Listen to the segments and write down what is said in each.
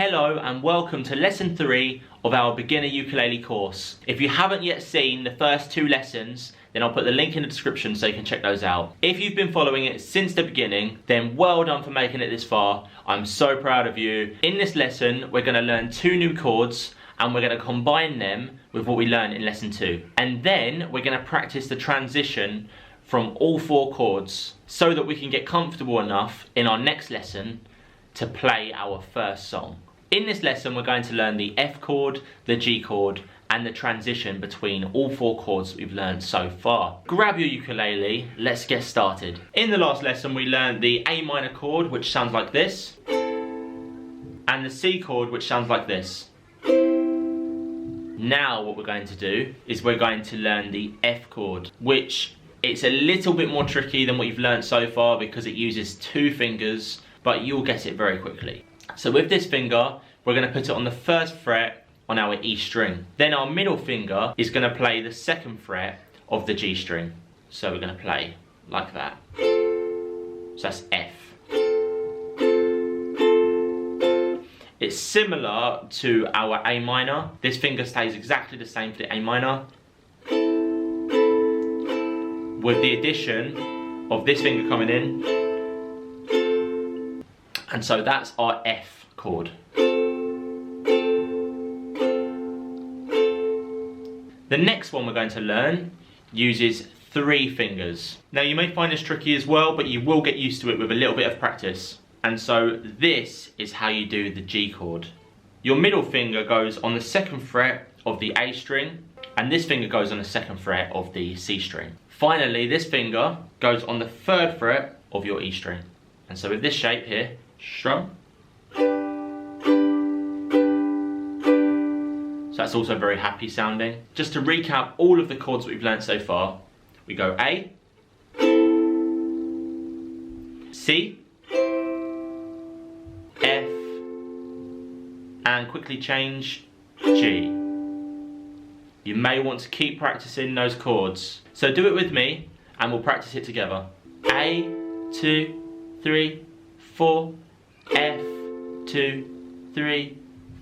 Hello and welcome to lesson 3 of our beginner ukulele course. If you haven't yet seen the first 2 lessons, then I'll put the link in the description so you can check those out. If you've been following it since the beginning, then well done for making it this far. I'm so proud of you. In this lesson, we're going to learn 2 new chords and we're going to combine them with what we learned in lesson 2. And then we're going to practice the transition from all 4 chords so that we can get comfortable enough in our next lesson to play our first song. In this lesson, we're going to learn the F chord, the G chord, and the transition between all 4 chords that we've learned so far. Grab your ukulele, let's get started. In the last lesson, we learned the A minor chord, which sounds like this, and the C chord, which sounds like this. Now what we're going to do is we're going to learn the F chord, which it's a little bit more tricky than what you've learned so far because it uses 2 fingers, but you'll get it very quickly. So with this finger, we're going to put it on the 1st fret on our E string. Then our middle finger is going to play the 2nd fret of the G string. So we're going to play like that. So that's F. It's similar to our A minor. This finger stays exactly the same for the A minor, with the addition of this finger coming in. And so that's our F chord. The next one we're going to learn uses 3 fingers. Now you may find this tricky as well, but you will get used to it with a little bit of practice. And so this is how you do the G chord. Your middle finger goes on the 2nd fret of the A string, and this finger goes on the 2nd fret of the C string. Finally, this finger goes on the 3rd fret of your E string. And so with this shape here, strum. So that's also very happy sounding. Just to recap all of the chords that we've learned so far, we go A, C, F, and quickly change G. You may want to keep practicing those chords. So do it with me and we'll practice it together. A, 2, 3, 4, F, 2, 3,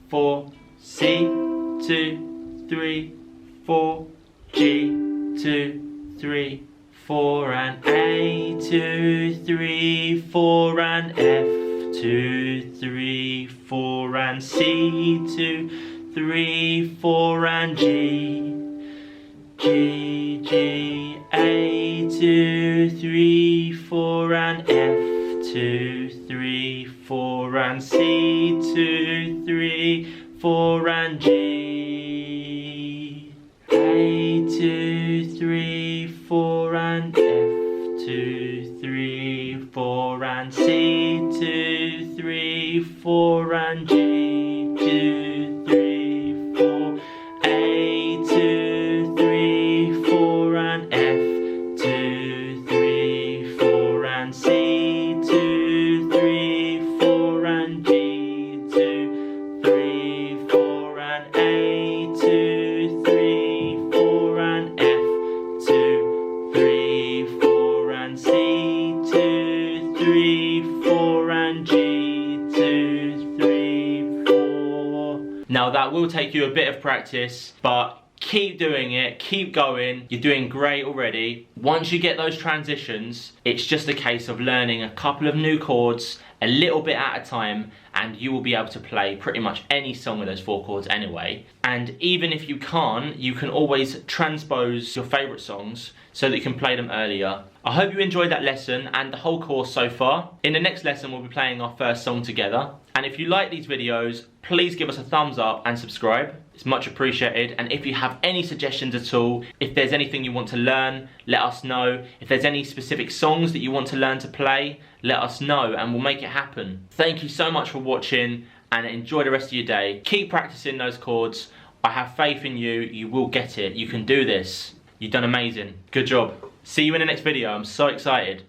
4, C, 2, 3, 4, G, 2, 3, 4, and A, 2, 3, 4, and F, 2, 3, 4, and C, 2, 3, 4, and G, G, G, A, 2, 3, 4, and F, 2, 3, 4, and C, 2, 3, 4, and G, A, 2, 3, 4, and F, 2, 3, 4, and C, 2, 3, 4, and G, 2, 3, 4, A, 2, 3, 4, and F, 2, 3, 4, and C, 2, 3, 4, and G, 2, 3, 4, and A, 2, 3, 4, and F, 2, 3, 4, and C, 2, 3, 4, and G, 2, 3, 4. Now that will take you a bit of practice, but keep doing it, keep going. You're doing great already. Once you get those transitions, it's just a case of learning a couple of new chords a little bit at a time, and you will be able to play pretty much any song with those 4 chords anyway. And even if you can't, you can always transpose your favourite songs so that you can play them earlier. I hope you enjoyed that lesson and the whole course so far. In the next lesson, we'll be playing our first song together. And if you like these videos, please give us a thumbs up and subscribe. It's much appreciated. And if you have any suggestions at all, if there's anything you want to learn, let us know. If there's any specific songs that you want to learn to play, let us know and we'll make it happen. Thank you so much for watching and enjoy the rest of your day. Keep practicing those chords. I have faith in you. You will get it. You can do this. You've done amazing. Good job. See you in the next video. I'm so excited.